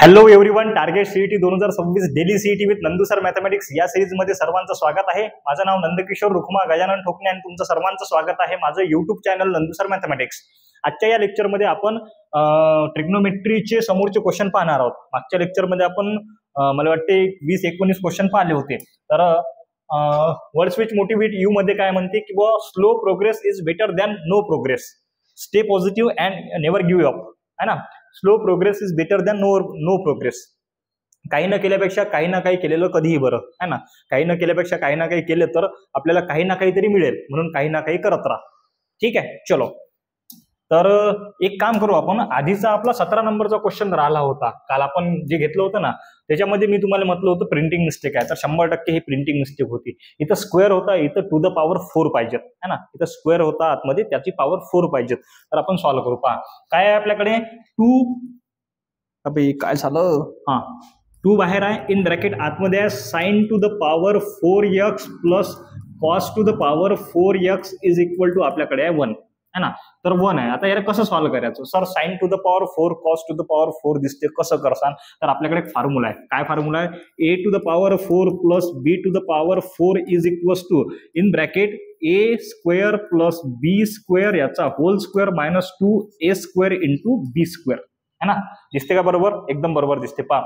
Hello everyone, target CET 2026 daily CET with Nandu sir mathematics या series मध्ये सर्वांचं स्वागत आहे। माझं नाव नंदकिशोर रुखमा गजानन ठोकणे आणि तुमचं सर्वांचं स्वागत आहे माझं YouTube channel Nandu sir mathematics. आजच्या या लेक्चर मध्ये आपण ट्रिग्नोमेट्रीचे समोरचे क्वेश्चन पाहणार आहोत। मागच्या लेक्चर मध्ये आपण मला वाटते 20-19 क्वेश्चन पाहिले होते। तर वर्ड्स विच मोटिवेट यू मध्ये काय म्हणते की slow progress is better than no progress, stay positive and never give up, है ना। Slow progress is better than no progress. काही न केल्यापेक्षा काही ना काही केलेलं कधीही बरं, है ना। काही न केल्यापेक्षा काही ना काही केलं तर आपल्याला काही ना काहीतरी मिळेल, म्हणून काही ना काही करत राहा। ठीक आहे, चलो। तर एक काम करू आपण, आधीचा आपला 17 नंबरचा क्वेश्चन राहिला होता काल आपण जे घेतलं होतं ना, त्याच्यामध्ये मी तुम्हाला म्हटलं होतं प्रिंटिंग मिस्टेक आहे, तर 100% ही प्रिंटिंग मिस्टेक होती। इथं स्क्वेअर होता, इथं टू द पॉवर 4 पाहिजेत, है ना। इथं स्क्वेअर होता आतमध्ये, त्याची पॉवर 4 पाहिजेत। तर आपण सॉल्व्ह करू। पहा काय आहे आपल्याकडे, 2 अबे काय झालं, 2 बाहेर आहे, इन ब्रॅकेट आतमध्ये आहे sin to the power 4x plus cos to the power 4x is equal to आपल्याकडे आहे 1, है ना। तर 1 आहे। आता याला कसं सॉल्व्ह करायचं sir, sin to the power 4 cos to the power 4 दिसते, कसं करसान? तर आपल्याकडे एक फॉर्म्युला आहे। काय फॉर्म्युला आहे? a to the power 4 plus b to the power 4 is equals to in bracket a square plus b square याचा whole square minus 2a square into b square, है ना। दिसते का बरोबर? एकदम बरोबर दिसते। पहा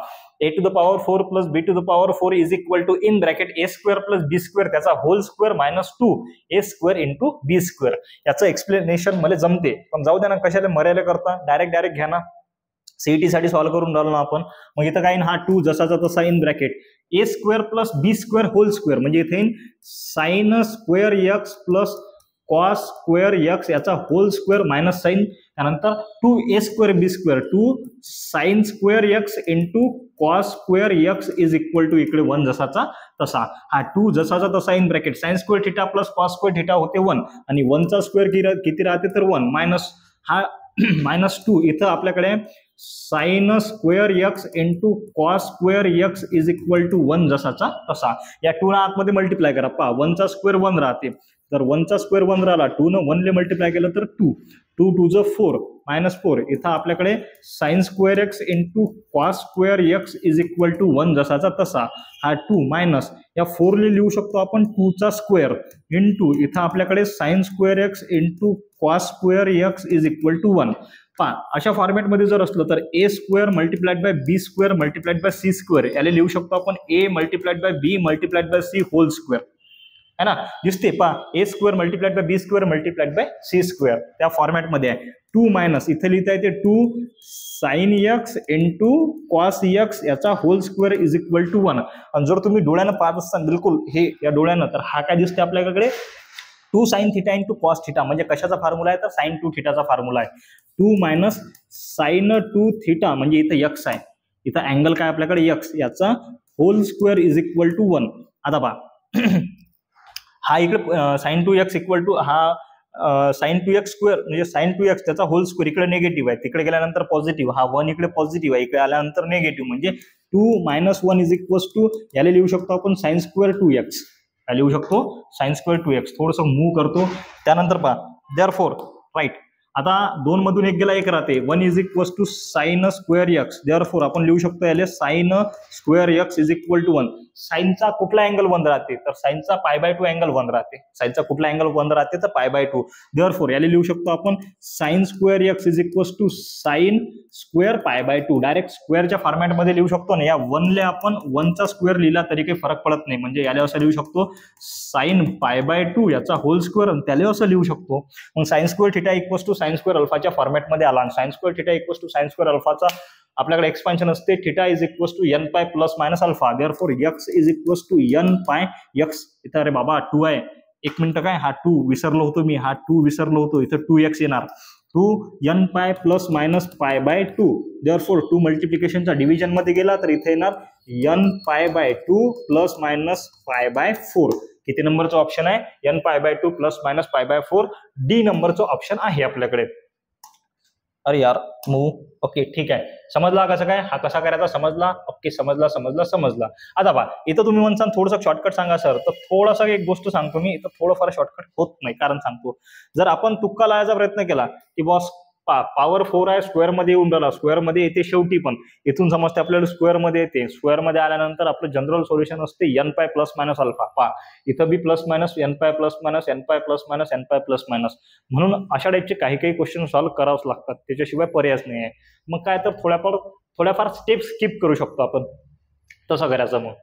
a to the power 4 plus b to the power 4 is equal to in bracket a square plus b square त्याचा whole square minus 2a square into b square. याचं एक्सप्लेनेशन मला जमते, पण जाऊ द्या ना, कशाला मर्यादा करता, डायरेक्ट घ्या ना। सीईटी साठी सॉल्व्ह करून राहिलो ना आपण। मग इथं काय, हा 2 जसाचा तसा in bracket a square plus b square whole square, म्हणजे इथे sine square x plus cos square x याचा होल स्क्वेअर मायनस साइन, त्यानंतर 2a square b square 2 sine square x into cos square x is equal to इकडे 1 जसाचा तसा, हा 2 जसाचा तसा in bracket sine square theta plus cos square theta होते 1, आणि 1 चा स्क्वेअर किती राहते तर 1 मायनस हा मायनस 2, इथं आपल्याकडे sine square x into cos square x is equal to 1 जसाचा तसा। या 2 ना आतमध्ये मल्टिप्लाय करा। पहा 1 चा स्क्वेअर 1 राहते, तर 1 चा स्क्वेअर 1 राहिला, 2 ने 1 ले मल्टिप्लाय केलं तर 2 2 ज 4 मायनस 4, इथं आपल्याकडे sine square x into cos square x is equal to 1 जसाचा तसा, हा 2 मायनस या 4 ले लिहू शकतो आपण 2 चा स्क्वेअर इंटू इथं आपल्याकडे sine square x into cos square x is equal to 1। पहा अशा फॉर्मॅट मध्ये जर असलं तर a square multiplied by b square multiplied by c square, याला लिहू शकतो आपण a multiplied by b multiplied by c whole square, है ना। दिसते पहा a square multiplied by b square multiplied by c square त्या फॉर्मॅट मध्ये आहे। 2 मायनस इथे लिहिता येते 2 sign x into cos x याचा whole square is equal to 1। आणि जर तुम्ही डोळ्यानं पाहत असाल बिलकुल हे या डोळ्यानं, तर हा काय दिसते आपल्याकडे 2 sine theta into cos theta, म्हणजे कशाचा फॉर्म्युला आहे तर साइन 2 थिटाचा फॉर्म्युला आहे। 2 मायनस साइन 2 थिटा म्हणजे इथं x आहे, इथं अँगल काय आपल्याकडे x, याचा whole square is equal to 1। आता पहा हा इकडे साइन 2x इक्वल टू हा साइन 2x स्क्वेअर म्हणजे साइन 2x त्याचा होल स्क्वेअर, इकडे निगेटिव्ह आहे, तिकडे गेल्यानंतर पॉझिटिव्ह, हा 1 इकडे पॉझिटिव्ह आहे, इकडे आल्यानंतर निगेटिव्ह, म्हणजे 2 मायनस 1 इज इक्वल टू याला लिहू शकतो आपण साइन स्क्वेअर 2x, लिहू शकतो साइन स्क्वेअर 2x। थोडंसं मूव्ह करतो, त्यानंतर पहा देअरफॉर राईट, आता 2 मधून 1 गेला 1 राहते, 1 is equal to sine square x, therefore आपण लिहू शकतो याला sine square x is equal to 1। साइनचा कुठला अँगल 1 राहते तर साइनचा π/2 अँगल 1 राहते, साइनचा कुठला अँगल 1 राहते तर π/2, देअरफॉर याला लिहू शकतो आपण sine square x is equal to sine square π/2, direct स्क्वेअरच्या फॉर्मॅट मध्ये लिहू शकतो ना। या 1 ले आपण 1 चा स्क्वेअर लिहिला तरी काही फरक पडत नाही, म्हणजे याला असं लिहू शकतो साइन π/2 याचा होल स्क्वेअर, आणि त्याला असं लिहू शकतो मग sine square theta equal to sine square अल्फाच्या फॉर्मॅट मध्ये आला, आणि sine square theta equal to sine square अल्फाचा आपल्याकडे एक्सपान्शन असते theta is equal to n pi plus minus alpha, therefore x is equal to n pi x। इथं अरे बाबा 2 आहे, एक मिनिट, काय हा 2 विसरलो होतो मी, हा 2 विसरलो होतो, इथं 2x येणार, 2 n pi plus minus π/2, therefore 2 मल्टिप्लिकेशनचा division मध्ये गेला तर इथे येणार n π/2 प्लस मायनस π/4। किती नंबरचा ऑप्शन आहे? n π/2 प्लस मायनस π/4, डी नंबरचं ऑप्शन आहे आपल्याकडे। अरे यार मूव ओके, ठीक आहे, समजला कसं काय, हा कसा करायचा समजला, ओके समजला। आता बा इथं तुम्ही म्हणसान थोडंसं शॉर्टकट सांगा सर, तर थोडासा एक गोष्ट सांगतो मी, इथं थोडंफार शॉर्टकट होत नाही, कारण सांगतो, जर आपण तुक्का लावायचा प्रयत्न केला की बॉस पॉवर 4 आहे, स्क्वेअर मध्ये येऊन राहिला, स्क्वेअर मध्ये येते शेवटी, पण इथून समजते आपल्याला स्क्वेअर मध्ये येते. स्क्वेअर मध्ये आल्यानंतर आपलं जनरल सोल्युशन असते एन पाय प्लस मायनस अल्फा. इथं बी प्लस मायनस एन पाय प्लस मायनस एन पाय प्लस मायनस एन पाय प्लस मायनस. म्हणून अशा टाईपचे काही क्वेश्चन सॉल्व्ह करावंच लागतात, त्याच्याशिवाय पर्यायच नाही आहे. मग काय तर थोड्याफार स्टेप स्किप करू शकतो आपण, तसं करायचं. मग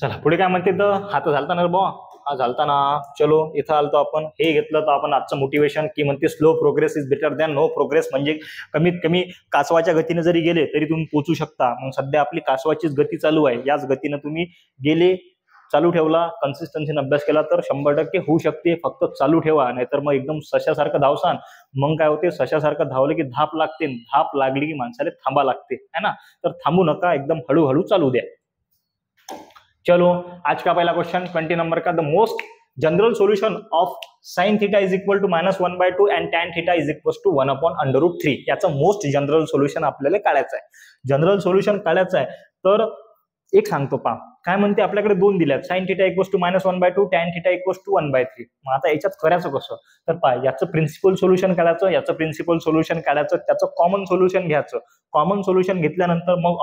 चला पुढे काय म्हणते तर, हा तर झालता ना बुवा, हा झालता ना. चलो इथं आलतो आपण, हे घेतलं तर आपण आजचं मोटिवेशन की म्हणते slow progress is better than no progress. म्हणजे कमीत कमी कासवाच्या गतीने जरी गेले तरी तुम्ही पोहोचू शकता. मग सध्या आपली कासवाचीच गती चालू आहे, याच गतीनं तुम्ही गेले, चालू ठेवला, कन्सिस्टन्सीने अभ्यास केला तर 100% होऊ शकते. फक्त चालू ठेवा, नाहीतर मग एकदम सशासारखं धावसान, मग काय होते, सशासारखं धावलं की धाप लागते, धाप लागली की माणसाला थांबा लागते, है ना. तर थांबू नका, एकदम हळूहळू चालू द्या. चलो आज का पहला क्वेश्चन 20 नंबर का, the most general solution of sine theta is equal to -1/2 and tan theta is equal to 1/√3. याचं मोस्ट जनरल सोल्युशन आपल्याला काढायचं आहे. जनरल सोल्युशन काढायचं आहे तर एक सांगतो पहा, काय म्हणते, आपल्याकडे दोन दिल्यात, sine theta equal to -1/2, tan theta equal to 1/3. मग आता याच्यात करायचं कसं, तर पहा, याचं प्रिन्सिपल सोल्युशन काढायचं, याचं प्रिन्सिपल सोल्युशन काढायचं, त्याचं कॉमन सोल्युशन घ्यायचं. कॉमन सोल्युशन घेतल्यानंतर मग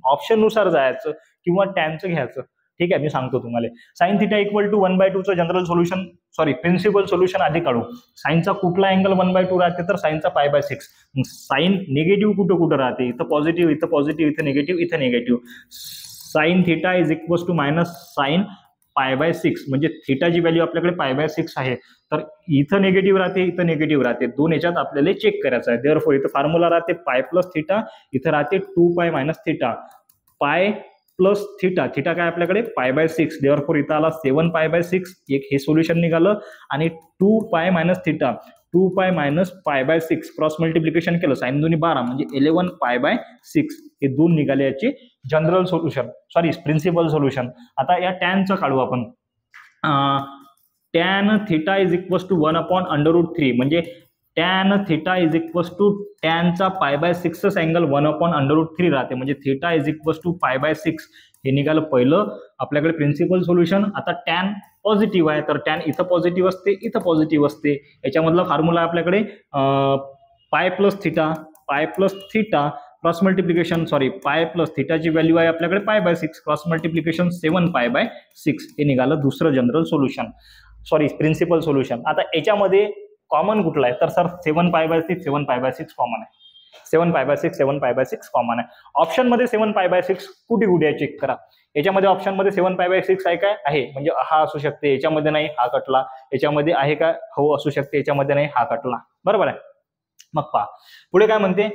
ऑप्शननुसार जायचं किंवा टॅनचं घ्यायचं. ठीक आहे, मी सांगतो तुम्हाला. साइन थीटा इक्वल टू 1/2चं जनरल सोल्युशन, प्रिन्सिपल सोल्युशन आधी काढू. साइनचा कुठला अँगल 1/2 राहते, तर साइनचा π/6. साइन निगेटिव्ह कुठं राहते, इथं पॉझिटिव्ह, इथं पॉझिटिव्ह, इथं निगेटिव्ह, इथं negative. Sine theta is equal to minus sine π/6, म्हणजे थीटाची व्हॅल्यू आपल्याकडे π/6 आहे, तर इथं निगेटिव्ह राहते, इथं निगेटिव्ह राहते, दोन याच्यात आपल्याला चेक करायचं आहे. देअरफॉर इथं फॉर्म्युला राहते π+θ, इथं राहते 2π - θ. π+θ, थीटा काय आपल्याकडे π/6, देअरफॉर इथं आला 7π/6, एक हे सोल्युशन निघालं, आणि 2π - θ, 2π - π/6 क्रॉस मल्टिप्लिकेशन केलं, साइन दोन्ही 12 म्हणजे 11π/6, हे दोन निघाले याचे जनरल सोल्युशन, प्रिन्सिपल सोल्युशन. आता या टॅनचं काढू आपण. Tan theta is equal to 1/√3, म्हणजे tan theta is equal to टॅनचा π/6 अँगल 1/√3 राहते, म्हणजे थीटा इज इक्वल टू π/6. हे निघालं पहिलं आपल्याकडे प्रिन्सिपल सोल्युशन. आता टॅन पॉझिटिव्ह आहे, तर टॅन इथं पॉझिटिव्ह असते, इथं पॉझिटिव्ह असते. याच्यामधला फॉर्म्युला आपल्याकडे π+θ क्रॉस मल्टिप्लिकेशन, π+θची व्हॅल्यू आहे आपल्याकडे π/6, क्रॉस मल्टिप्लिकेशन 7π/6. हे निघालं दुसरं जनरल सोल्युशन, प्रिन्सिपल सोल्युशन. आता याच्यामध्ये कॉमन कुठला आहे, तर सर 7π/6, 7π/6 कॉमन आहे. 7π/6, 7π/6 कॉमन आहे. ऑप्शन मध्ये 7π/6 कुठे आहे चेक करा. याच्यामध्ये ऑप्शन मध्ये 7π/6 आहे काय, आहे, म्हणजे हा असू शकते, याच्यामध्ये नाही, हा कटला. याच्यामध्ये आहे का, हो असू शकते, याच्यामध्ये नाही, हा कटला. बरोबर आहे. मग पहा पुढे काय म्हणते,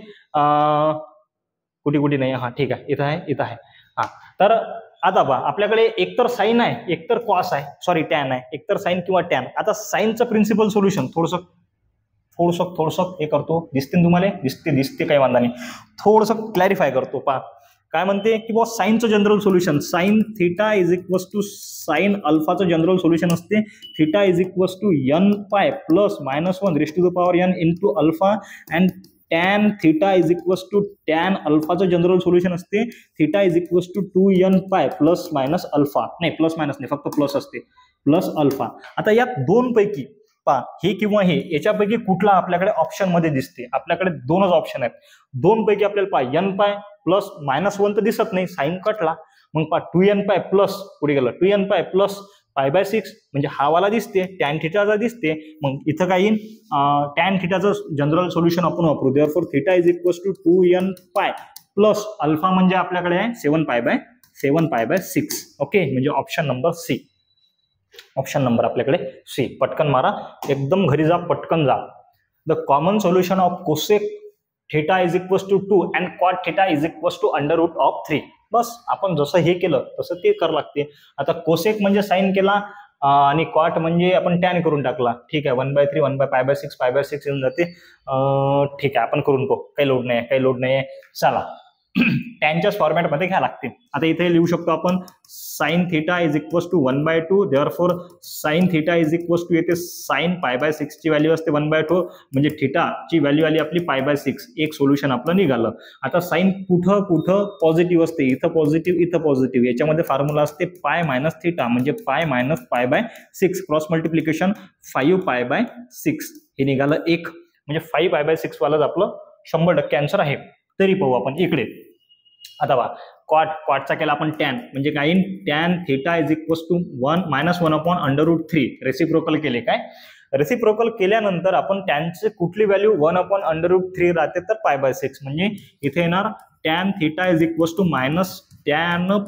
कुठे नाही, हा ठीक आहे, इथं आहे. हा, तर आता पहा आपल्याकडे एकतर साइन आहे, एकतर कॉस आहे, टॅन आहे, एकतर साइन किंवा टॅन. आता साइनचं प्रिन्सिपल सोल्युशन थोडंसं हे करतो, दिसते तुम्हाला, दिसते काही वांधा नाही, थोडंसं क्लॅरिफाय करतो. पहा काय म्हणते की बुवा, साइनचं general solution, sine theta is equal to sine अल्फाचं जनरल सोल्युशन असते, theta is equal to nπ + (1) into अल्फा, and tan theta is equal to tan अल्फाचं जनरल सोल्युशन असते, theta is equal to 2nπ ± अल्फा, नाही प्लस मायनस नाही, फक्त plus असते, प्लस अल्फा. आता या दोन पैकी पहा, हे किंवा हे, याच्यापैकी कुठला आपल्याकडे ऑप्शन मध्ये दिसते, आपल्याकडे दोनच ऑप्शन आहेत. दोन पैकी आपल्याला पहा, nπ प्लस -1 तर दिसत नाही, साइन कटला. मग पहा 2nπ प्लस, पुढे गेलं 2nπ प्लस π/6, म्हणजे हा वाला दिसते, टॅन थीटाचा दिसते. मग इथं काय येईल, टॅन थीटाचं जनरल सोल्युशन आपण वापरू. Therefore theta is equal to 2nπ plus alpha, म्हणजे आपल्याकडे आहे 7π/6. ओके, म्हणजे option number C. Option number आपल्याकडे सी. पटकन मारा, एकदम घरी जा, पटकन जा. The common solution of cosec theta is equal to 2 and cot theta is equal to √3. बस आपण जसं हे केलं तसं ते करावं लागते. आता कोसेक म्हणजे साइन केला, आणि कॉट म्हणजे आपण टॅन करून टाकला. ठीक आहे, 1/3, 1/π/6, π/6 येऊन जाते. ठीक आहे, आपण करून पाहू, काही लोड नाही. चला, टॅनच्याच फॉर्मॅटमध्ये घ्या लागते. आता इथे लिहू शकतो आपण, sine theta is equal to 1/2, therefore sine theta is equal to, येते साइन π/6 ची व्हॅल्यू असते 1/2, म्हणजे थीटाची व्हॅल्यू आली आपली π/6. एक सोल्युशन आपलं निघालं. आता साइन कुठं पॉझिटिव्ह असते, इथं पॉझिटिव्ह, इथं पॉझिटिव्ह. याच्यामध्ये फॉर्म्युला असते π - θ, म्हणजे π - π/6, क्रॉस मल्टिप्लिकेशन 5π/6. हे निघालं एक. म्हणजे 5π/6 वालाच आपलं 100% आन्सर आहे. तरी पाहू आपण इकडे. आता पहा कॉटचा केला आपण टॅन, म्हणजे काय tan theta is equals to 1 - 1/√3 reciprocal केले. काय रेसिप्रोकल केल्यानंतर आपण टॅनचे कुठली व्हॅल्यू 1/√3 राहते तर π/6, म्हणजे इथे येणार tan theta is equals to -tan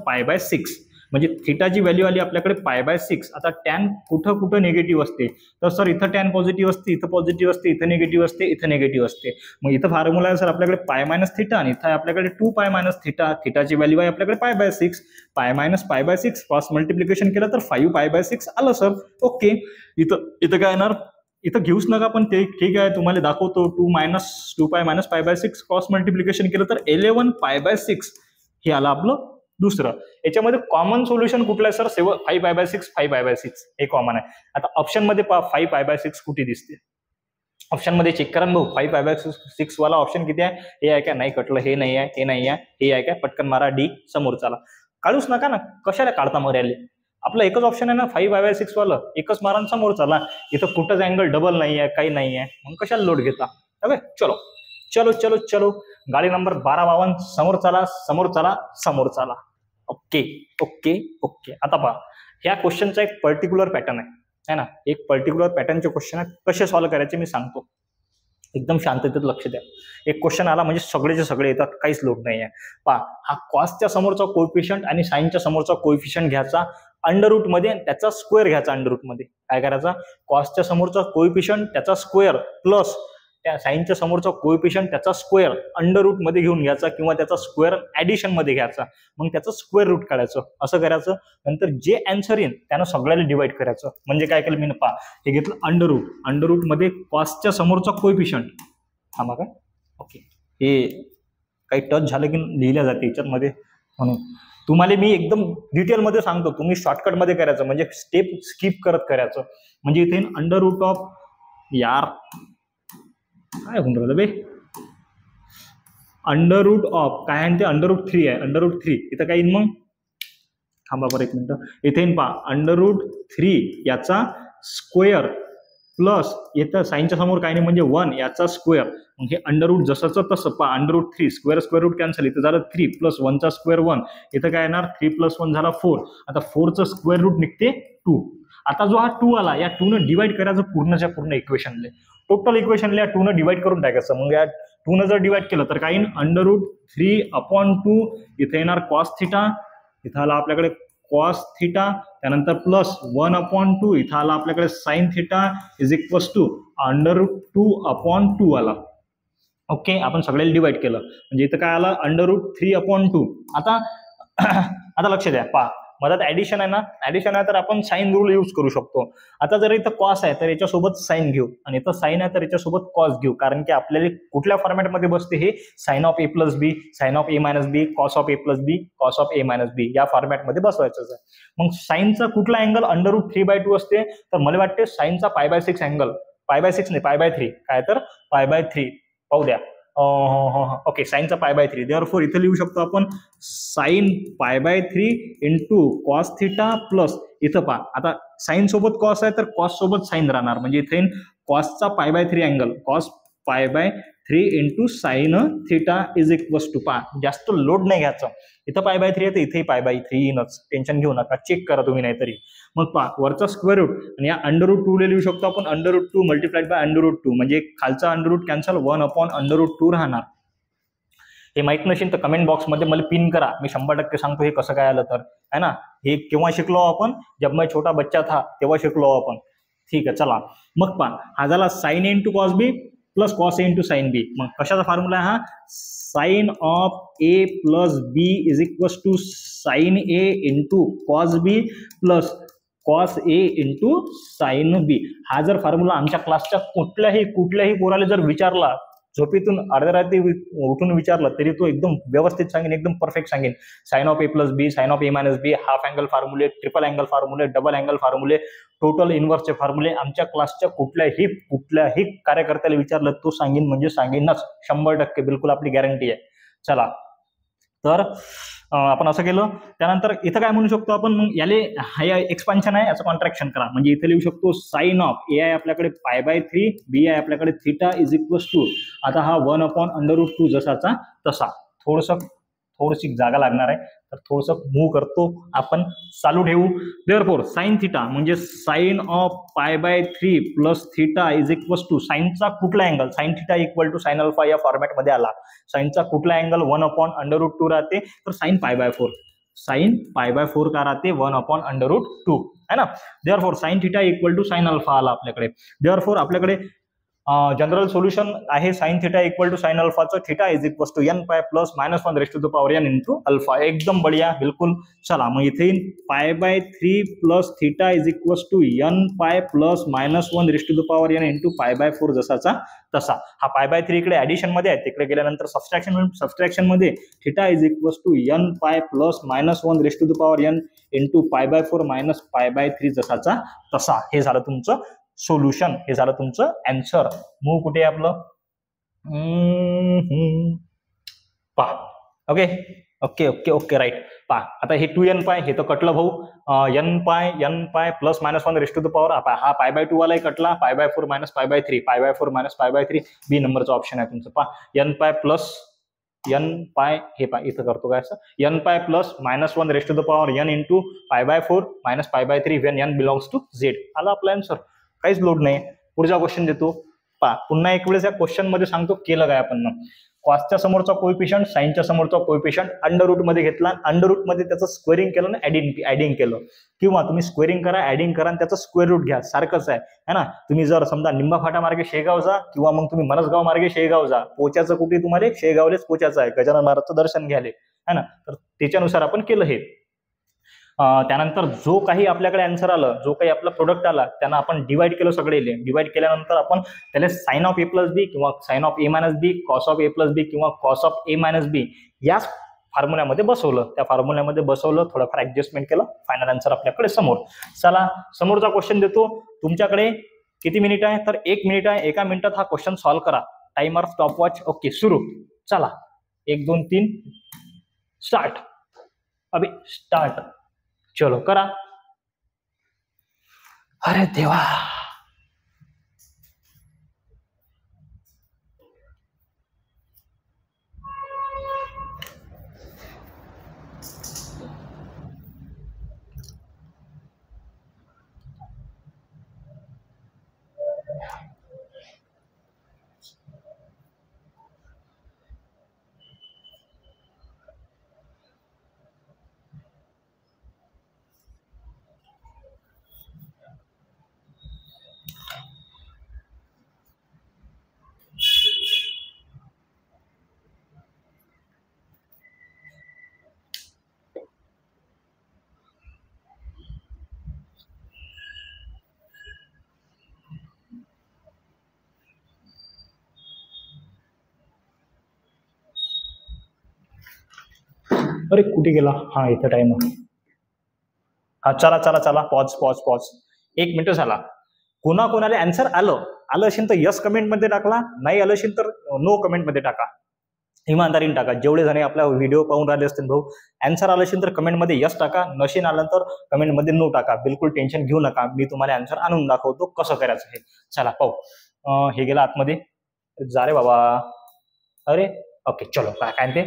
π/6, म्हणजे थिटाची व्हॅल्यू आली आपल्याकडे π/6. आता टॅन कुठं कुठं निगेटिव्ह असते तर सर इथं टॅन पॉझिटिव्ह असते, इथं पॉझिटिव्ह असते, इथं निगेटिव्ह असते, इथं निगेटिव्ह असते. मग इथं फॉर्म्युला आहे सर आपल्याकडे π - थिटा आणि इथं आपल्याकडे 2π - थिटा. थिटाची व्हॅल्यू आहे आपल्याकडे π/6, π - क्रॉस मल्टिप्लिकेशन केलं तर 5π/6 आलं सर. ओके, इथं काय येणार, इथं घेऊच नका पण ते ठीक आहे, तुम्हाला दाखवतो. 2π - π/6 क्रॉस मल्टिप्लिकेशन केलं तर 11π/6 हे आलं आपलं दुसरं. याच्यामध्ये कॉमन सोल्युशन कुठलं आहे सर? 5π/6, 5π/6 हे कॉमन आहे. आता ऑप्शन मध्ये 5π/6 कुठे दिसते? ऑप्शन मध्ये चेक करा भाऊ, 5π/6 वाला ऑप्शन किती आहे? हे आहे का? नाही कटलं, हे नाही आहे, हे नाही आहे, हे आहे का? पटकन मारा डी, समोर चला. काढूच नका ना, कशाला काढता मर्याले? आपलं एकच ऑप्शन आहे ना 5π/6 वाला, एकच मारा समोर चला. इथं कुठंच अँगल डबल नाही आहे, काही नाही आहे, मग कशाला लोड घेता? चलो चलो चलो चलो, गाडी नंबर 1252 समोर चला, समोर चला, समोर चला. Okay okay okay. आता पहा, ह्या क्वेश्चनचा एक पर्टिक्युलर पॅटर्न आहे ना, एक पर्टिक्युलर पॅटर्नचे क्वेश्चन आहे. कसे सॉल्व्ह करायचे मी सांगतो, एकदम शांततेत लक्ष द्या. एक क्वेश्चन आला म्हणजे सगळेचे सगळे येतात, काहीच लोड नाही आहे. पहा, हा कॉसच्या समोरचा कोएफिशियंट आणि साइनच्या समोरचा कोएफिशियंट घ्यायचा अंडररूट मध्ये, त्याचा स्क्वेअर घ्यायचा अंडररूट मध्ये. काय करायचा? कॉसच्या समोरचा कोएफिशियंट त्याचा स्क्वेअर प्लस त्या साइनच्या समोरचा कोएफिशियंट त्याचा स्क्वेअर अंडररूट मध्ये घेऊन घ्यायचा किंवा त्याचा स्क्वेअर ऍडिशन मध्ये घ्यायचा, मग त्याचं स्क्वेअर रूट काढायचं. असं करायचं. नंतर जे आन्सर येईल त्यानं सगळ्याला डिवाइड करायचं. म्हणजे काय केलं मी? पहा, हे घेतलं अंडररूट, अंडररूट मध्ये कॉसच्या समोरचा कोएफिशियंट. थांबा काय, ओके, हे काही टच झालं की लिहिल्या जाते याच्यामध्ये, म्हणून तुम्हाला मी एकदम डिटेलमध्ये सांगतो. तुम्ही शॉर्टकटमध्ये करायचं, म्हणजे स्टेप स्किप करत करायचं. म्हणजे इथे अंडररूट ऑफ, यार काय होऊन राहिलं बे, अंडररूट ऑफ काय आहे ते? अंडररूट 3 आहे, अंडररूट 3. इथं काय येईल मग? थांबा बरं एक मिनिट. इथे येईन पहा, अंडररूट 3 याचा स्क्वेअर प्लस इथं साइनच्या समोर काय नाही म्हणजे 1 याचा स्क्वेअर. मग हे अंडररूट जसंच तसं पहा, अंडररूट 3 स्क्वेअर रूट कॅन्सल, इथं झालं 3 + 1चा स्क्वेअर 1, इथं काय येणार 3 + 1 झाला 4. आता 4चं स्क्वेअर रूट निघते 2. आता जो हा 2 आला, या 2 न डिवाइड करायचं पूर्णच्या पूर्ण इक्वेशनले, टोटल इक्वेशनला 2 न डिवाइड करून टाकायचं. मग या 2 न जर डिवाइड केलं तर काय? √3/2 इथे येणार कॉस थिटा, इथं आला आपल्याकडे कॉस थिटा, त्यानंतर प्लस 1/2 इथं आला आपल्याकडे sine theta is equals to √2/2 आला. ओके, आपण सगळ्याला डिवाइड केलं म्हणजे इथं काय आलं? √3/2. आता लक्ष द्या, पहा मधात ऍडिशन आहे ना, ऍडिशन आहे तर आपण साइन रूल यूज करू शकतो. आता जर इथं कॉस आहे तर याच्यासोबत साइन घेऊ, आणि इथं साइन आहे तर याच्यासोबत कॉस घेऊ, कारण की आपल्याला कुठल्या फॉर्मॅटमध्ये बसते हे? Sine of A + B, sine of A - B, cos of A + B, cos of A - B या फॉर्मॅटमध्ये बसवायचं आहे. मग साइनचा कुठला अँगल √3/2 असते? तर मला वाटते साइनचा π/6 अँगल, π/6 नाही π/3, काय तर π/3 पाहू द्या. ओके, साइनचा π/3, देअरफॉर इथे लिहू शकतो आपण sine π/3 into cos theta plus इथं पहा, आता साइन सोबत कॉस आहे तर कॉस सोबत साइन राहणार, म्हणजे इथे कॉसचा π/3 angle, cos π/3 into sine theta is equals to, पहा जास्त लोड नाही घ्यायचं. इथं π/3 आहे तर इथेही π/3 येईनच, टेन्शन घेऊ नका, चेक करा तुम्ही नाहीतरी. मग पहा वरचा स्क्वेअर रूट आणि या √2 लिहू शकतो आपण √2 मल्टिप्लाइड बाय √2, म्हणजे खालचा अंडररूट कॅन्सल 1/√2 राहणार. हे माहित नसेल तर कमेंट बॉक्समध्ये मला पिन करा, मी 100% सांगतो हे कसं काय आलं तर, है ना. हे केव्हा शिकलो आपण? जब मैं छोटा बच्चा था तेव्हा शिकलो आपण. ठीक आहे, चला मग पहा, हा झाला sine A into cos B plus cos A into sine B. मग कशाचा फॉर्म्युला आहे हा? Sine of A + B is equals to sine A into cos B plus cos A into sine B. हा जर फॉर्म्युला आमच्या क्लासच्या कुठल्याही पोराला जर विचारला, झोपेतून अर्ध्या रात्री उठून विचारलं तरी तो एकदम व्यवस्थित सांगेन, एकदम परफेक्ट सांगेन. Sine of A + B, sine of A - B, half angle फॉर्म्युले, ट्रिपल अँगल फॉर्म्युले, डबल अँगल फॉर्म्युले, टोटल इनव्हर्सचे फॉर्म्युले आमच्या क्लासच्या कुठल्याही कार्यकर्त्याला विचारलं तो सांगेन, म्हणजे सांगेनच 100%, बिलकुल आपली गॅरंटी आहे. चला तर आपण असं केलं. त्यानंतर इथं काय म्हणू शकतो आपण, मग याले हा एक्सपान्शन आहे, याचं कॉन्ट्रॅक्शन करा. म्हणजे इथे लिहू शकतो साइन ऑफ ए आहे आपल्याकडे π/3, बी आहे आपल्याकडे थीटा इज इक्वल्स टू, आता हा 1/√2 जसाचा तसा. थोडीशी जागा लागणार आहे, तर थोडंसं मूव्ह करतो आपण, चालू ठेवू. देअरफॉर साइन थीटा म्हणजे sine of π/3 plus theta is equals to, साइनचा कुठला angle, sine theta equal to sine alpha या फॉर्मॅटमध्ये आला. साइनचा कुठला अँगल 1/√2 राहते, तर साइन π/4. साइन π/4 का राहते, 1/√2 है ना. Therefore sine theta equal to sine alpha आला आपल्याकडे. देअरफॉर आपल्याकडे जनरल सोल्युशन आहे sine theta equal to sine अल्फाचं, theta is equal to n pi plus -1 into alpha. एकदम बढिया, बिलकुल. चला मग इथे π/3 plus theta is equal to n pi plus -1 into π/4 जसाचा तसा. हा π/3 इकडे ऍडिशन मध्ये आहे, तिकडे गेल्यानंतर सबस्ट्रॅक्शन मध्ये theta is equal to n pi plus -1 into π/4 minus π/3 जसाचा तसा. हे झालं तुमचं सोल्युशन, हे झालं तुमचं आन्सर. मूव कुठे आहे आपलं, पहा. Okay okay okay okay right. पहा आता हे 2n पाय हे तर कटलं भाऊ, n पाय प्लस -1 हा π/2 वालाही कटला, π/4 मायनस π/3, π/4 मायनस π/3, बी नंबरचा ऑप्शन आहे तुमचं. पहा n पाय प्लस n पाय, हे पा इथं करतो काय असं, n pi plus -1 into π/4 minus π/3 when n belongs to z. आला आपला आन्सर, काहीच लोड नाही. पुढचा क्वेश्चन देतो. पहा पुन्हा एक वेळेस या क्वेश्चन मध्ये सांगतो केलं काय आपण. कॉसच्या समोरचा कोएफिशियंट, साइनच्या समोरचा कोएफिशियंट अंडर मध्ये घेतला, अंडर मध्ये त्याचं स्क्वेअरिंग केलं ना, ऍडिंग केलं. किंवा तुम्ही स्क्वेअरिंग करा, ऍडिंग करा आणि त्याचं स्क्वेअर रूट घ्या, सारखंच आहे ना. तुम्ही जर समजा निंबा फाटा मार्गे शेगाव जा किंवा मग तुम्ही मनसगाव मार्गे शेगाव जा, पोचायचं कुठे तुम्हाला, शेगावलेच पोचायचं आहे, गजानन महाराजचं दर्शन घ्यायले है ना. तर त्याच्यानुसार आपण केलं हे. त्यानंतर जो काही आपल्याकडे आन्सर आलं, जो काही आपला प्रोडक्ट आला, त्यांना आपण डिवाइड केलं सगळे. डिवाइड केल्यानंतर आपण त्याला sine of A plus B किंवा sine of A minus B, cos of A plus B किंवा cos of A minus B याच फॉर्म्युल्यामध्ये बसवलं. त्या फॉर्म्युल्यामध्ये बसवलं, थोडंफार ऍडजस्टमेंट केलं, फायनल आन्सर आपल्याकडे समोर. चला समोरचा क्वेश्चन देतो. तुमच्याकडे किती मिनिट आहे, तर 1 मिनिट आहे. 1 मिनिटात हा क्वेश्चन सॉल्व्ह करा. Timer stop watch. ओके सुरू. चला 1 2 3 स्टार्ट. अभी स्टार्ट. चलो करा. अरे देवा, अरे कुठे गेला, हा इथं टाइम. हा चला चला चला, पॉज पॉज पॉज. 1 मिनिट झाला. कोणाला आन्सर आलं असेल तर यस कमेंट मध्ये टाकला, नाही आलं असेल तर नो कमेंट मध्ये टाका. इमानदारीने टाका. जेवढे जण आपला व्हिडिओ पाहून राहिले असतील भाऊ, आन्सर आलं असेल तर कमेंट मध्ये यस टाका, नशीन आलं तर कमेंट मध्ये नो टाका. बिलकुल टेन्शन घेऊ नका, मी तुम्हाला आन्सर आणून दाखवतो कसं करायचं हे. चला पाहू. हे गेला आतमध्ये, जा रे बाबा. अरे ओके चलो, काय ते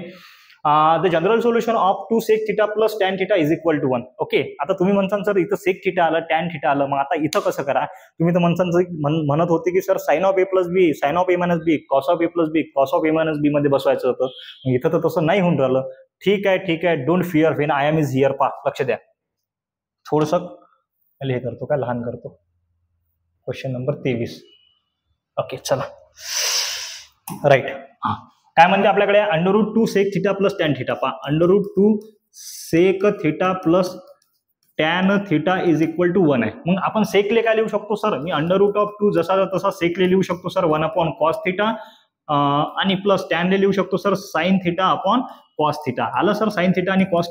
the general solution of 2 sec theta plus tan theta is equal to 1. Okay, आता तुम्ही म्हणसान सर इथं sec थीटा आलं, tan थीटा आलं, मग आता इथं कसं करा. तुम्ही तर म्हणत होते की sir sine of A plus B, sine of A minus B, cos of A plus B, cos of A minus B मध्ये बसवायचं होतं. इथं तर तसं नाही होऊन राहिलं. ठीक आहे, don't fear when I am is here. पा लक्ष द्या. थोडस हे करतो, काय लहान करतो. Question number 23. ओके चला राईट. हा काय म्हणते आपल्याकडे, √2 sec theta plus tan theta. पा √2 sec theta plus tan theta is equal to 1 आहे. मग आपण सेकले काय लिहू शकतो सर, मी √2 जसा तसा सेकले लिहू शकतो सर, 1/cos थीटा आणि प्लस टॅनला लिहू शकतो sir sine theta upon cos theta. आलं सर साइन थिटा आणि कॉस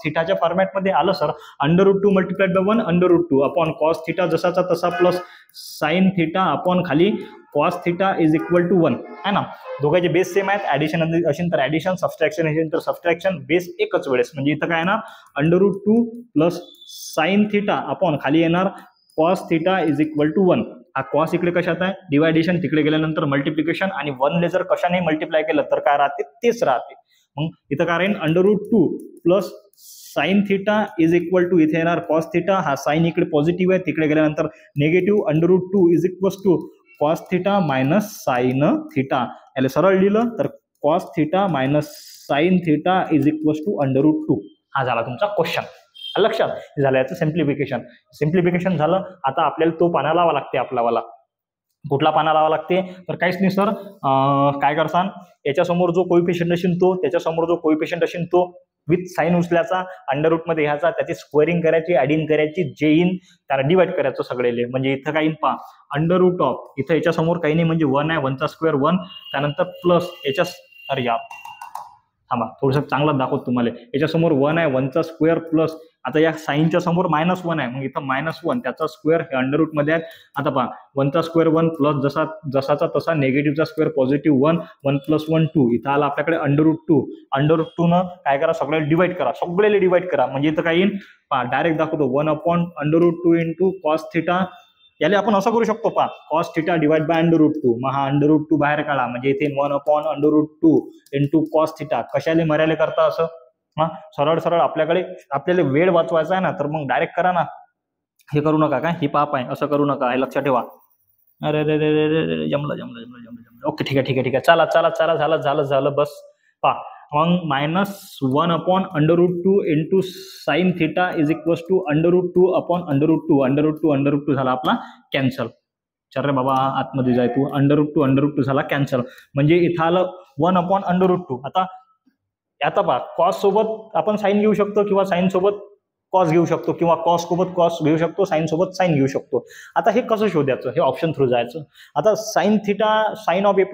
थिटाच्या फॉर्मॅटमध्ये आलं sir. √2 multiplied by 1 √2 upon cos theta जसाचा तसा प्लस साइन थिटा अपॉन खाली cos theta is equal to 1 आहे ना. दोघांचे बेस सेम आहेत. ऍडिशन असेल तर ऍडिशन, सबस्ट्रॅक्शन असेल तर सबस्ट्रॅक्शन, बेस एकच वेळेस. म्हणजे इथं काय येणार √2 प्लस साइन थिटा अपॉन खाली येणार cos theta is equal to 1. हा कॉस इकडे कशात आहे डिवायडेशन, तिकडे गेल्यानंतर मल्टिप्लिकेशन, आणि 1 जर कशाने मल्टिप्लाय केलं तर काय राहते तेच राहते. मग इथं काय राहील √2 plus sine theta is equal to इथे येणार कॉस थिटा. हा साइन इकडे पॉझिटिव्ह आहे, तिकडे गेल्यानंतर negative. √2 is equal to cos theta minus sine theta. याला सरळ लिहिलं तर cos theta minus sine theta is equal to √2. हा झाला तुमचा क्वेश्चन. लक्षात झालं. याचं सिम्प्लिफिकेशन झालं. आता आपल्याला तो पाना लावा लागते आपल्याला. कुठला पाना लावा लागते तर काहीच नाही सर. काय करसान याच्यासमोर जो कोइफिशियंट असेल तो, त्याच्यासमोर जो कोइफिशियंट असेल तो विथ साइन उचल्याचा, अंडर रूट मध्ये घ्यायचा, त्याची स्क्वेअरिंग करायची, ऍडिंग करायची, जे इन त्याला डिवाइड करायचं सगळेले. म्हणजे इथं काय इन पहा √, इथं याच्यासमोर काही नाही म्हणजे 1 आहे, 1चा स्क्वेअर 1, त्यानंतर प्लस याच्या, अरे यार थांबा थोडंसं चांगलं दाखवतो तुम्हाला. याच्यासमोर 1 आहे, 1चा स्क्वेअर प्लस, आता या साइनच्या समोर -1 आहे, मग इथं -1 त्याचा स्क्वेअर हे अंडर रूट मध्ये आहे. आता पहा 1चा स्क्वेअर 1 प्लस जसाचा तसा निगेटिव्हचा स्क्वेअर पॉझिटिव्ह 1, 1 + 1 2. इथं आला आपल्याकडे √2 न काय करा सगळ्याला डिवाइड करा, सगळ्याला डिवाइड करा. म्हणजे इथं काय येईल पहा डायरेक्ट दाखवतो 1/√2 इंटू कॉस थिटा. याला आपण असं करू शकतो पहा कॉस थिटा डिवाइड बाय √2. मग हा √2 बाहेर काढा म्हणजे इथे 1/√2 इंटू कॉस थिटा. कशाला मर्याले करता असं हा सरळ आपल्याला वेळ वाचवायचा आहे ना, तर मग डायरेक्ट करा ना. हे करू नका काय, ही पाप आहे असं करू नका, हे लक्षात ठेवा. अरे रे रे रे जमलं. ओके ठीक आहे. चला झालं बस. पहा मग -1/√2 into sine theta is equal to √2/√2 झाला आपला कॅन्सल. चल रे बाबा आतमध्ये जाय तू. √2 झाला कॅन्सल. म्हणजे इथं आलं 1/√2. आता पहा कॉस सोबत आपण साइन घेऊ शकतो किंवा साइन सोबत कॉस घेऊ शकतो किंवा कॉस सोबत कॉस घेऊ शकतो, साइन सोबत साइन घेऊ शकतो. आता हे कसं शोधायचं, हे ऑप्शन थ्रू जायचं. आता sine theta sine of a +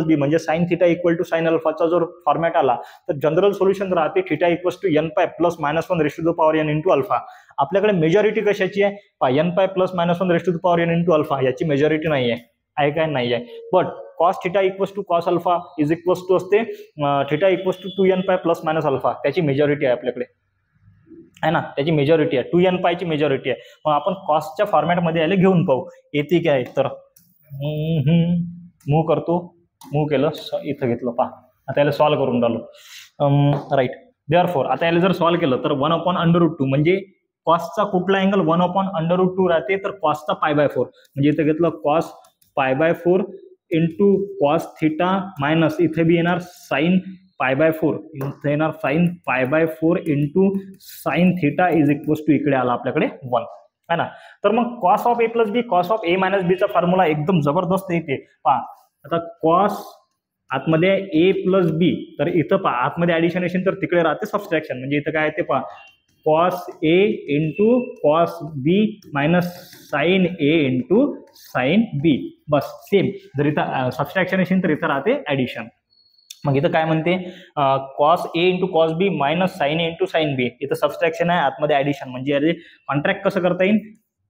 b म्हणजे sine theta equal to sine अल्फाचा जर फॉर्मॅट आला तर जनरल सोल्युशन राहते theta equal to nπ + -1 ⁻n × alpha. आपल्याकडे मेजॉरिटी कशाची आहे पहा nπ + -1 ⁻n × अल्फा. याची मेजॉरिटी नाही आहे काय नाही आहे. But cos theta equal to cos alpha is equal to असते theta equal to 2nπ ± alpha. त्याची मेजॉरिटी आहे आपल्याकडे आहे ना, त्याची मेजॉरिटी आहे 2nπ ची मेजॉरिटी आहे. मग आपण कॉसच्या फॉर्मॅटमध्ये याला घेऊन पाहू येते काय. तर मूव्ह करतो, मूव्ह केलं, इथं घेतलं पहा. आता याला सॉल्व्ह करून राहिलो राईट. देअरफॉर आता याला जर सॉल्व्ह केलं तर 1/√2 म्हणजे कॉसचा कुठला अँगल 1/√2 राहते तर कॉसचा π/4. म्हणजे इथं घेतलं cos π/4 into cos theta minus इथे बी येणार साइन π/4, इथे येणार sine π/4 into sine theta is equal to इकडे आला आपल्याकडे 1 है ना. तर मग cos of a + b cos of a - b चा फॉर्म्युला एकदम जबरदस्त येते पहा. आता कॉस आतमध्ये a + b तर इथं पहा आतमध्ये ऍडिशन असेल तर तिकडे राहते सबस्ट्रॅक्शन. म्हणजे इथं काय ते पहा cos a into cos b minus sine a into sine b. बस सेम. जर इथं सबस्ट्रॅक्शन असेल तर इथं राहते ऍडिशन. मग इथं काय म्हणते cos a into cos b minus sine a into sine b. इथं सबस्ट्रॅक्शन आहे, आतमध्ये ऍडिशन. म्हणजे याचे कॉन्ट्रॅक्ट कसं करता येईल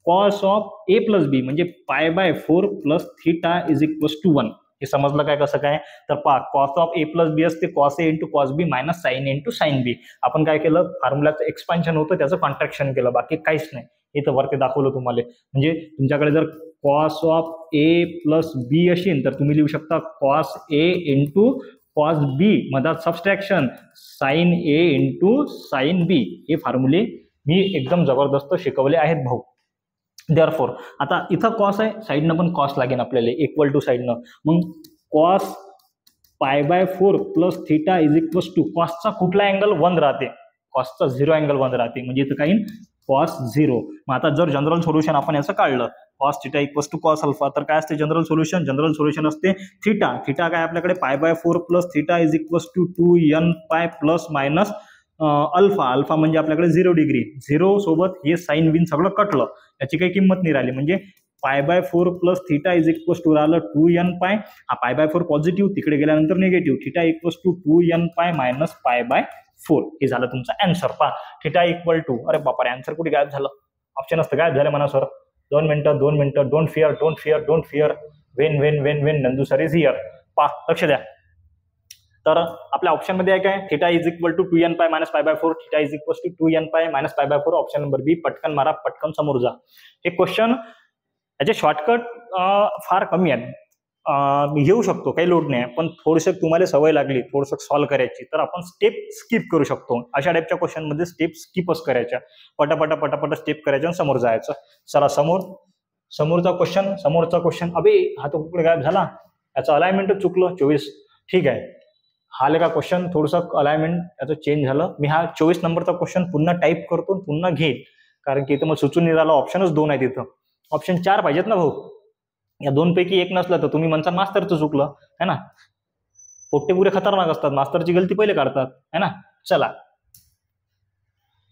कॉस ऑफ a + b म्हणजे π/4 + थिटा इज इक्वल टू 1. हे समजलं काय कसं काय. तर पहा कॉस ऑफ a + b असते cos a into cos b minus sine a into sine b. आपण काय केलं फॉर्म्युलाचं एक्सपान्शन होतं त्याचं कॉन्ट्रॅक्शन केलं, बाकी काहीच नाही. इथं वरती दाखवलं तुम्हाला. म्हणजे तुमच्याकडे जर कॉस ऑफ a + b असेल तर तुम्ही लिहू शकता cos a into cos b मधात subtraction sine a into sine b. हे फॉर्म्युले मी एकदम जबरदस्त शिकवले आहेत भाऊ. देअरफॉर आता इथं कॉस आहे, साईडनं पण कॉस लागेल आपल्याला इक्वल टू साईडनं. मग cos π/4 + theta is equal to कॉसचा कुठला अँगल 1 राहते, कॉसचा 0 अँगल 1 राहते. म्हणजे इथं काही कॉस 0. मग आता जर जनरल सोल्युशन आपण याचं काढलं cos theta equal to cos alpha तर काय असते जनरल सोल्युशन असते थिटा काय आपल्याकडे π/4 + theta is equal to 2nπ ± alpha म्हणजे आपल्याकडे 0 डिग्री. 0 सोबत हे साइन बिन सगळं कटलं, याची काही किंमत नाही राहिली. म्हणजे π/4 plus theta is equals to राहिलं 2n पाय. हा π/4 पॉझिटिव्ह, तिकडे गेल्यानंतर negative. Theta equals to 2n pi minus π/4. हे झालं तुमचं अँसर. पहा थिटा इक्वल टू, अरे बापरे अँसर कुठे गायब झालं, ऑप्शन असतं गायब झालं म्हणा सर. 2 मिनिटं. Don't fear. Wien Nandu sir is here. पहा लक्ष द्या. तर आपल्या ऑप्शन मध्ये आहे काय, theta is equal to 2n pi minus π/4. Theta is equal to 2n pi minus π/4. Option number बी. पटकन मारा, पटकन समोर जा. हे क्वेश्चन याचे शॉर्टकट फार कमी आहेत, येऊ शकतो, काही लोड नाही, पण थोडंसं तुम्हाला सवय लागली थोडंसं सॉल्व्ह करायची तर आपण स्टेप स्किप करू शकतो. अशा टाईपच्या क्वेश्चन मध्ये स्टेप स्किपच करायच्या, पटापट स्टेप करायच्या आणि समोर जायचं. चला समोरचा क्वेश्चन. अबे हा तो कुठे गायब झाला, याचं अलाइनमेंट चुकलं. 24 ठीक आहे. हा आले का क्वेश्चन, थोडंसं अलाइनमेंट याचं चेंज झालं. मी हा 24 नंबरचा क्वेश्चन पुन्हा टाईप करतो, पुन्हा घेईन, कारण की इथं मग सुचून नाही राहिलं. ऑप्शनच 2 आहेत इथं, ऑप्शन 4 पाहिजेत ना भाऊ. या 2 पैकी एक नसलं तर तुम्ही म्हणता मास्तरचं चुकलं है ना. पोट्टे पुरे खतरनाक असतात, मास्तरची गलती पहिले काढतात है ना. चला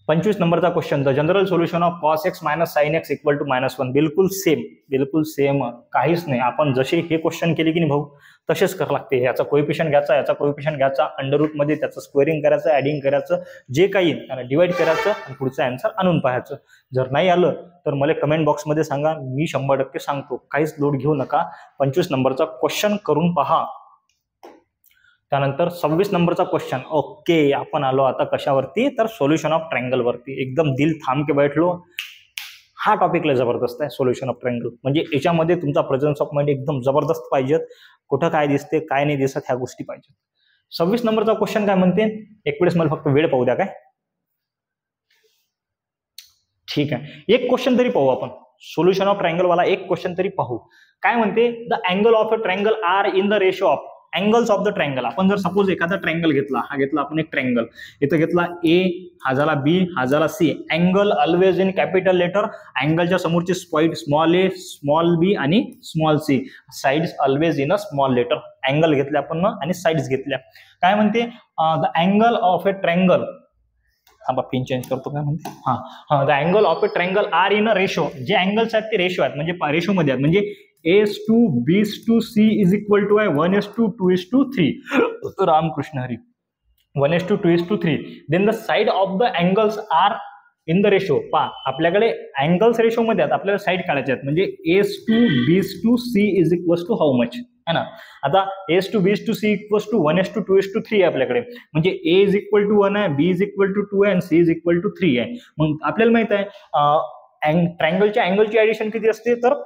25 नंबरचा question. The general solution of cos x minus sin x equal to -1. बिलकुल सेम, काहीच नाही. आपण जसे हे क्वेश्चन केले की नाही भाऊ तसेच करावं लागते. याचा कोएफिशियंट घ्यायचा, अंडर रूट मध्ये त्याचं स्क्वेअरिंग करायचं, ऍडिंग करायचं, जे काही त्याला डिवाइड करायचं आणि पुढचं आन्सर आणून पाहायचं. जर नाही आलं तर मला कमेंट बॉक्समध्ये सांगा, मी 100% सांगतो. काहीच लोड घेऊ नका. 25 नंबरचा क्वेश्चन करून पहा. त्यानंतर 26 नंबरचा क्वेश्चन. ओके, आपण आलो आता कशावरती, तर सोल्युशन ऑफ ट्रायंगल वरती. एकदम दिल थांब के बैठलो. हा टॉपिकला जबरदस्त आहे, सोल्युशन ऑफ ट्रायंगल. म्हणजे याच्यामध्ये तुमचा प्रेझन्स ऑफ माइंड एकदम जबरदस्त पाहिजे. कुठं काय दिसते काय नाही दिसत ह्या गोष्टी पाहिजेत. 26 नंबरचा क्वेश्चन काय म्हणते, एक वेळेस मला फक्त वेळ पाहू द्या काय. ठीक आहे, एक क्वेश्चन तरी पाहू आपण. सोल्युशन ऑफ ट्रायंगल वाला एक क्वेश्चन तरी पाहू. काय म्हणते, the angle of a triangle are in the ratio of angles of the triangle. आपण जर सपोज एखादा ट्रायंगल घेतला, हा घेतला आपण एक ट्रायंगल, इथं घेतला ए, हा झाला बी, हा झाला C. Angle always in capital letter. अँगलच्या समोरची स्पॉइट स्मॉल ए, स्मॉल बी आणि small C. Sides always in a small letter. Angle घेतले आपण आणि साइड्स घेतल्या. काय म्हणते, the angle of a triangle, हा पिन चेंज करतो. काय म्हणते, the angle of a triangle are in a ratio. जे अँगल्स आहेत ते रेशो आहेत, म्हणजे रेशो मध्ये आहेत. म्हणजे A/2 B/C is equal to 1:2 2:3. Ramakrishna Hari. 1:2 2:3. Then the side of the angles are in the ratio. पहा आपल्याकडे अँगल्स रेशो मध्ये आहेत, आपल्याला साईड काढायचे आहेत. म्हणजे A/2 B/C is equals to how much है ना. आता A/2 B/C equals to 1:2 2:3 आहे आपल्याकडे. म्हणजे A is equal to 1 आहे, B is equal to 2 आहे आणि C is equal to 3 आहे. मग आपल्याला माहित आहे ट्रायंगलच्या अँगलची ऍडिशन किती असते, तर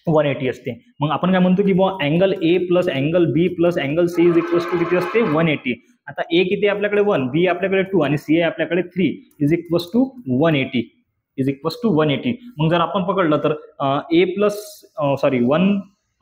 180 असते. मग आपण काय म्हणतो की angle A plus angle B plus angle C is equals to किती असते, 180. आता ए किती आहे आपल्याकडे 1, बी आपल्याकडे 2 आणि सी आहे आपल्याकडे 3 इज इक्वल्स टू 180. मग जर आपण पकडलं तर ए प्लस 1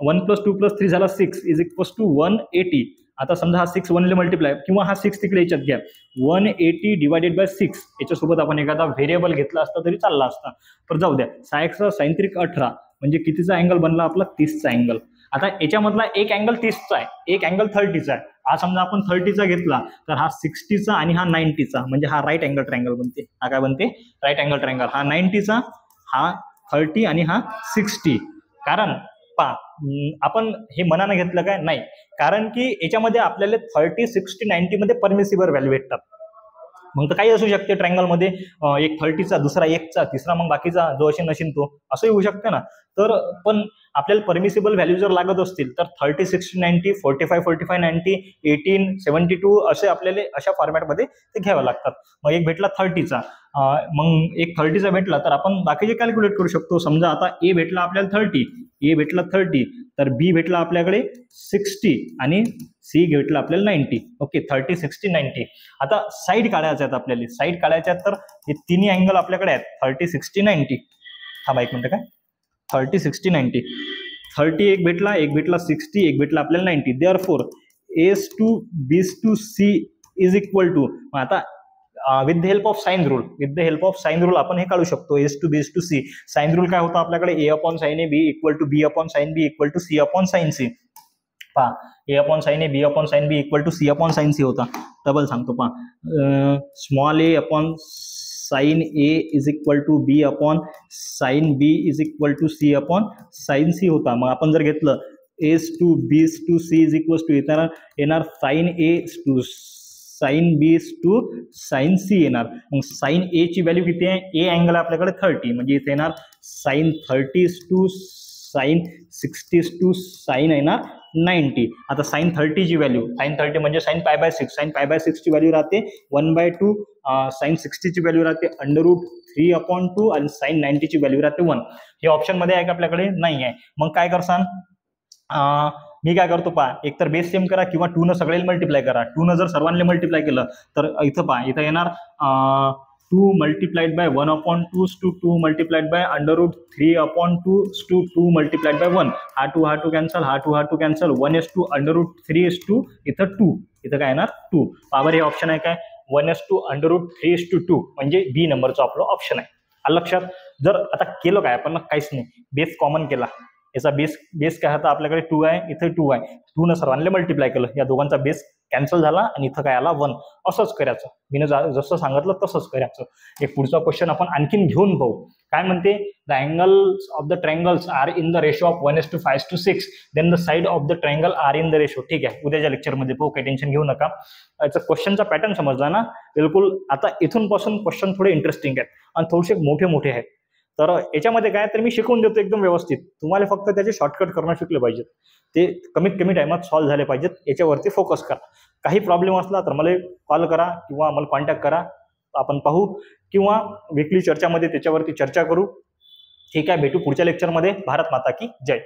+ 2 + 3 झाला 6 इज इक्वल्स टू 180. आता समजा हा 6 1 मल्टिप्लाय किंवा हा 6 तिकडे याच्यात घ्या, 180 डिवायडेड बाय 6. याच्यासोबत आपण एखादा व्हेरिएबल घेतला असता तरी चालला असता, तर जाऊ द्या. 6 sin 3 18 म्हणजे कितीचा अँगल बनला आपला, 30चा अँगल. आता याच्यामधला एक अँगल 30चा आहे, एक अँगल 30चा आहे. हा समजा आपण 30चा घेतला तर हा 60चा आणि हा 90चा, म्हणजे हा राईट अँगल ट्रायंगल बनते. हा काय बनते, राईट अँगल ट्रायंगल. हा 90चा, हा 30 आणि हा 60. कारण आपण हे मनानं घेतलं काय नाही, कारण की याच्यामध्ये आपल्याला 30 60 90 मध्ये परमिसिबल व्हॅल्यू भेटतात. मग तर काही असू शकते ट्रायंगल मध्ये, एक 30चा, दुसरा 1चा, तिसरा मग बाकीचा जो असे नशीन तो, असंही होऊ शकते ना. तर पण आपल्याला परमिसिबल व्हॅल्यू जर लागत असतील तर 30 60 90 45 45 90 18 72 असे आपल्याला अशा फॉर्मॅटमध्ये ते घ्यावं लागतात. मग एक भेटला 30चा, मग एक 30चा भेटला तर आपण बाकीचे कॅल्क्युलेट करू शकतो. समजा आता ए भेटला आपल्याला 30, तर बी भेटला आपल्याकडे 60 आणि सी भेटला आपल्याला 90. ओके, 30 60 90. आता साईड काढायच्या आहेत आपल्याला, साईड काढायच्या आहेत, तर हे तिन्ही अँगल आपल्याकडे आहेत 30 60 90. थांबा एक मिनिट, काय 30 60 90. 30 एक भेटला 60, एक भेटला आपल्याला 90. Therefore A/2 B/C is equal to, आता with the help of sine rule आपण हे काढू शकतो. A/2 B/C. साइन रूल काय होता आपल्याकडे, A/sin A B equal to B/sin B equal to C/sin C. पहा A/sin A B/sin B equal to C/sin C होता. डबल सांगतो पहा, small a upon sine A is equal to B upon sine B is equal to C upon sine C होता. मग आपण जर घेतलं S to B to C is equal to येणार sine A to sine B to sine C येणार. मग sign ए ची value किती आहे, ए अँगल आपल्याकडे 30 म्हणजे इथे येणार sine 30 to sine 60 to sine येणार 90. आता साइन 30 ची व्हॅल्यू, साइन 30 म्हणजे sign pi by 6, sign pi by 6 ची व्हॅल्यू राहते 1/2, साइन 60 ची व्हॅल्यू राहते √3/2 आणि साइन 90 ची व्हॅल्यू राहते 1. हे ऑप्शन मध्ये आहे का, आपल्याकडे नाही आहे. मग काय करसान, मी काय करतो पहा, एक तर बेस सेम करा किंवा 2 न सगळ्याला मल्टिप्लाय करा. 2 न जर सर्वांना मल्टिप्लाय केलं तर इथं पहा, इथं येणार 2 multiplied by 1/2 to 2 multiplied by √3/2 to 2 multiplied by 1. हा 2 कॅन्सल, हा 2 कॅन्सल, 1:3 इथं 2, इथं काय येणार 2. पावर हे ऑप्शन आहे काय 1:3 म्हणजे बी नंबरचा आपला ऑप्शन आहे. आलं लक्षात. जर आता केलं काय आपण, काहीच नाही, बेस कॉमन केला, याचा बेस काय होता आपल्याकडे 2 आहे, इथे 2 आहे, 2 न सर्वांना मल्टिप्लाय केलं, या दोघांचा बेस कॅन्सल झाला आणि इथं काय आला 1. असंच करायचं, मी जसं सांगितलं तसंच करायचं. एक पुढचा क्वेश्चन आपण आणखीन घेऊन पाहू. काय म्हणते, the angles of the triangles are in the ratio of 1:5:6, then the side of the triangle are in the ratio. ठीक आहे, उद्याच्या लेक्चरमध्ये पाहू, काही टेन्शन घेऊ नका. याचा क्वेश्चनचा पॅटर्न समजला ना बिलकुल. आता इथून पासून क्वेश्चन थोडे इंटरेस्टिंग आहेत आणि थोडेसे मोठे आहेत. तर याच्यामध्ये काय, तर मी शिकवून देतो एकदम व्यवस्थित, तुम्हाला फक्त त्याचे शॉर्टकट करणं शिकले पाहिजेत, ते कमीत कमी टाइमात सॉल्व्ह झाले पाहिजेत. याच्यावरती फोकस करा. काही प्रॉब्लेम असला तर मला कॉल करा किंवा मला कॉन्टॅक्ट करा, आपण पाहू किंवा वीकली चर्चामध्ये त्याच्यावरती चर्चा करू. ठीक आहे, भेटू पुढच्या लेक्चरमध्ये. भारत माता की जय.